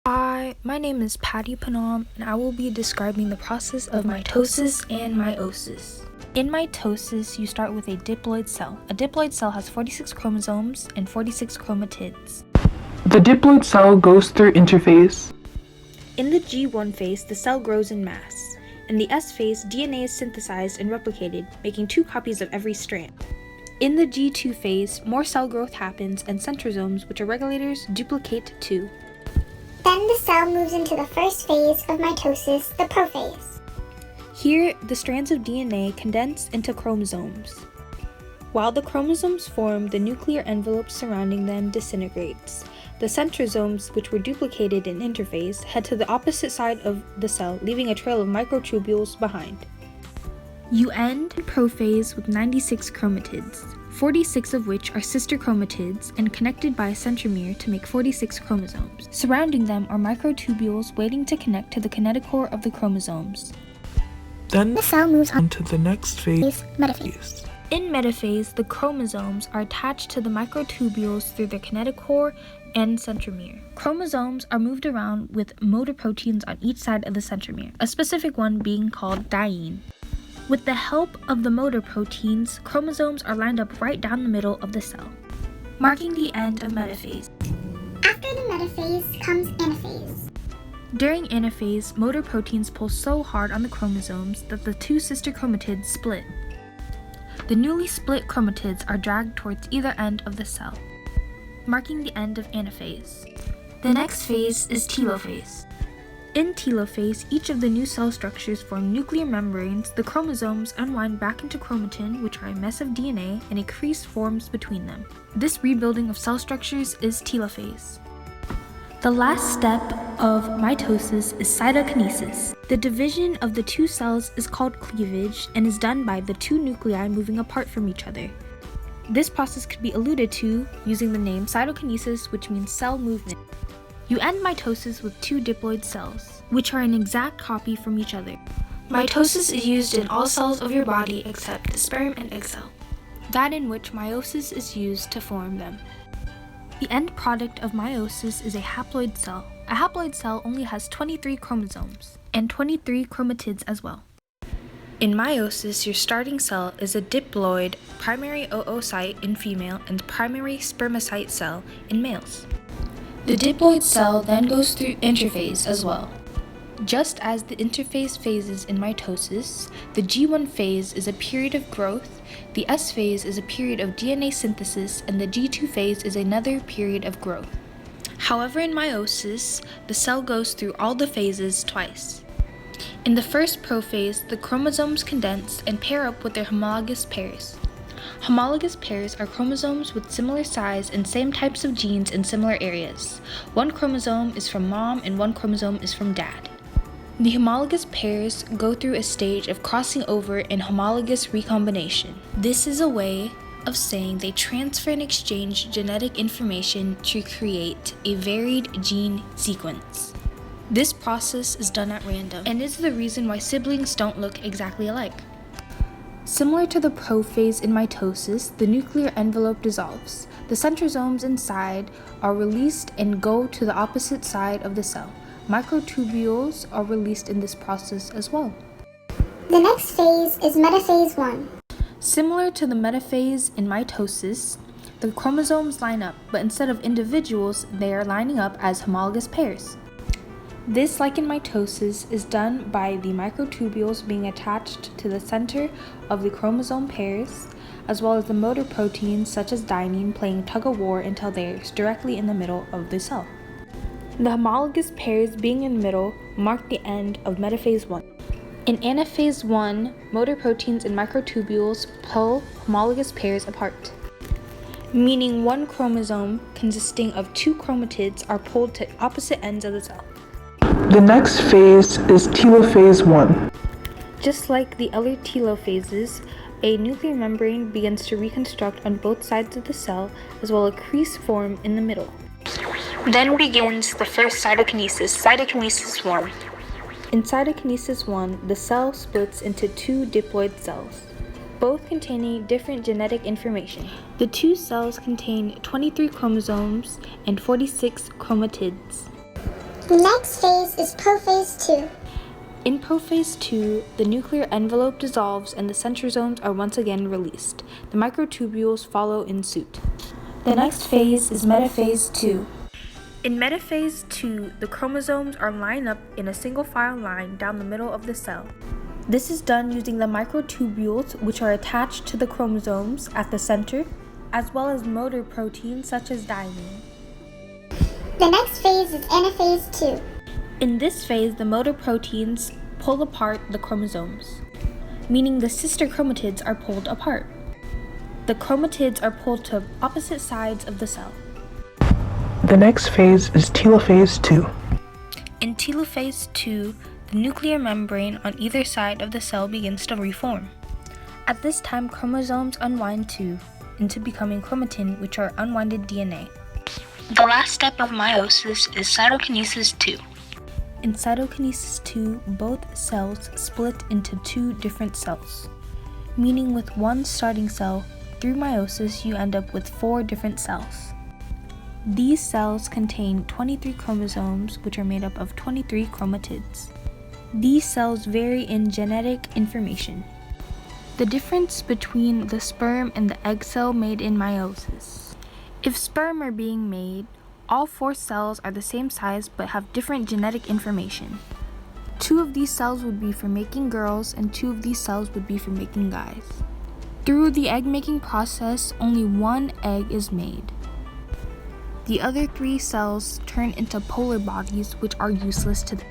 Hi, my name is Patty Panam, and I will be describing the process of mitosis and meiosis. In mitosis, you start with a diploid cell. A diploid cell has 46 chromosomes and 46 chromatids. The diploid cell goes through interphase. In the G1 phase, the cell grows in mass. In the S phase, DNA is synthesized and replicated, making 2 copies of every strand. In the G2 phase, more cell growth happens and centrosomes, which are regulators, duplicate too. Then the cell moves into the first phase of mitosis, the prophase. Here, the strands of DNA condense into chromosomes. While the chromosomes form, the nuclear envelope surrounding them disintegrates. The centrosomes, which were duplicated in interphase, head to the opposite side of the cell, leaving a trail of microtubules behind. You end prophase with 96 chromatids, 46 of which are sister chromatids and connected by a centromere to make 46 chromosomes. Surrounding them are microtubules waiting to connect to the kinetochore of the chromosomes. Then The cell moves on to the next phase, metaphase. In metaphase, the chromosomes are attached to the microtubules through their kinetochore and centromere. Chromosomes are moved around with motor proteins on each side of the centromere, a specific one being called diene. With the help of the motor proteins, chromosomes are lined up right down the middle of the cell, marking the end of metaphase. After the metaphase comes anaphase. During anaphase, motor proteins pull so hard on the chromosomes that the 2 sister chromatids split. The newly split chromatids are dragged towards either end of the cell, marking the end of anaphase. The next phase is telophase. In telophase, each of the new cell structures form nuclear membranes. The chromosomes unwind back into chromatin, which are a mess of DNA, and a crease forms between them. This rebuilding of cell structures is telophase. The last step of mitosis is cytokinesis. The division of the 2 cells is called cleavage and is done by the 2 nuclei moving apart from each other. This process could be alluded to using the name cytokinesis, which means cell movement. You end mitosis with 2 diploid cells, which are an exact copy from each other. Mitosis is used in all cells of your body except the sperm and egg cell, that in which meiosis is used to form them. The end product of meiosis is a haploid cell. A haploid cell only has 23 chromosomes, and 23 chromatids as well. In meiosis, your starting cell is a diploid primary oocyte in female and primary spermatocyte cell in males. The diploid cell then goes through interphase as well. Just as the interphase phases in mitosis, the G1 phase is a period of growth, the S phase is a period of DNA synthesis, and the G2 phase is another period of growth. However, in meiosis, the cell goes through all the phases twice. In the first prophase, the chromosomes condense and pair up with their homologous pairs. Homologous pairs are chromosomes with similar size and same types of genes in similar areas. 1 chromosome is from mom and 1 chromosome is from dad. The homologous pairs go through a stage of crossing over and homologous recombination. This is a way of saying they transfer and exchange genetic information to create a varied gene sequence. This process is done at random and is the reason why siblings don't look exactly alike. Similar to the prophase in mitosis, the nuclear envelope dissolves. The centrosomes inside are released and go to the opposite side of the cell. Microtubules are released in this process as well. The next phase is metaphase 1. Similar to the metaphase in mitosis, the chromosomes line up, but instead of individuals, they are lining up as homologous pairs. This, like in mitosis, is done by the microtubules being attached to the center of the chromosome pairs, as well as the motor proteins such as diene playing tug-of-war until they are directly in the middle of the cell. The homologous pairs being in the middle mark the end of metaphase 1. In anaphase 1, motor proteins and microtubules pull homologous pairs apart, meaning 1 chromosome consisting of 2 chromatids are pulled to opposite ends of the cell. The next phase is telophase 1. Just like the other telophases, a nuclear membrane begins to reconstruct on both sides of the cell, as well as a crease form in the middle. Then begins the first cytokinesis 1. In cytokinesis 1, the cell splits into 2 diploid cells, both containing different genetic information. The 2 cells contain 23 chromosomes and 46 chromatids. The next phase is prophase 2. In prophase 2, the nuclear envelope dissolves and the centrosomes are once again released. The microtubules follow in suit. The next phase is metaphase 2. In metaphase 2, the chromosomes are lined up in a single file line down the middle of the cell. This is done using the microtubules, which are attached to the chromosomes at the center, as well as motor proteins such as dynein. The next phase is anaphase 2. In this phase, the motor proteins pull apart the chromosomes, meaning the sister chromatids are pulled apart. The chromatids are pulled to opposite sides of the cell. The next phase is telophase 2. In telophase 2, the nuclear membrane on either side of the cell begins to reform. At this time, chromosomes unwind too, into becoming chromatin, which are unwinded DNA. The last step of meiosis is cytokinesis 2. In cytokinesis 2, both cells split into two different cells, meaning with one starting cell, through meiosis you end up with 4 different cells. These cells contain 23 chromosomes, which are made up of 23 chromatids. These cells vary in genetic information. The difference between the sperm and the egg cell made in meiosis. If sperm are being made, all 4 cells are the same size but have different genetic information. 2 of these cells would be for making girls and 2 of these cells would be for making guys. Through the egg-making process, only 1 egg is made. The other 3 cells turn into polar bodies, which are useless to them.